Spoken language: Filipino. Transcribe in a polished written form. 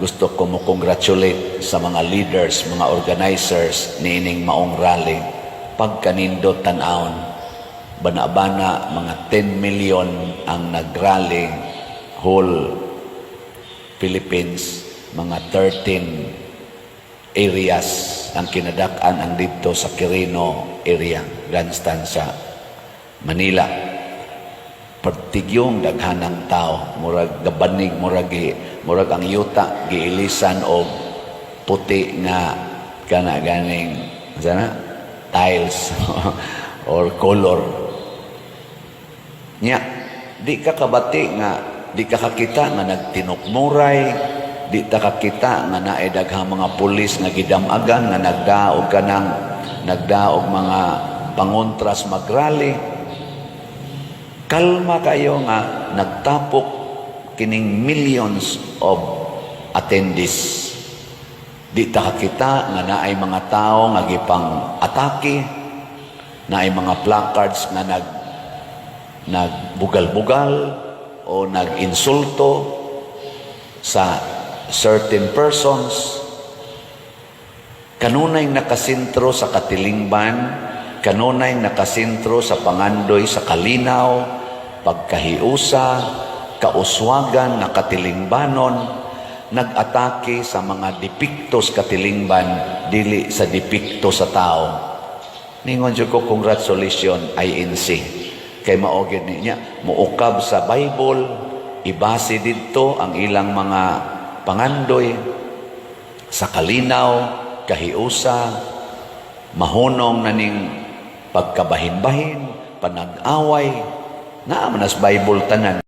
gusto ko mo congratulate sa mga leaders, mga organizers niining maong rally. Pagkanindot tan-aon, bana-bana mga 10 million ang nag-rally whole Philippines, mga 13 areas ang kinadak-an ang dito sa Quirino area, Grandstand sa Manila. Pertigyong daghanang tao, murag gabanig, murag ang yuta giilisan og puti nga kana ganing sana tiles or color nya. Di ka kabati nga, di ka kakita nga nagtinukmuray, di ta kakita nga naay daghang mga pulis nga gidamagan nga nagdaog mga pangontras magrally. Kalma kayo nga nagtapok kining millions of attendees. Di ta kakita nga naay mga tao nga gipang atake, naay mga placards nga nagbugal-bugal o nag-insulto sa certain persons. Kanunay nakasentro sa katilingban, kanunay nakasentro sa pangandoy sa kalinaw, pagkahiusa, kauswagan na katilingbanon, nag-atake sa mga depiktos katilingban, dili sa depikto sa tao. Ningon dyan ko, congratulations, INC. Kay maogid niya, muukab sa Bible, ibase dito ang ilang mga pangandoy sa kalinaw, kahiusa, mahunong na ning pagkabahin-bahin, panag-away, naaman as Bible tanan.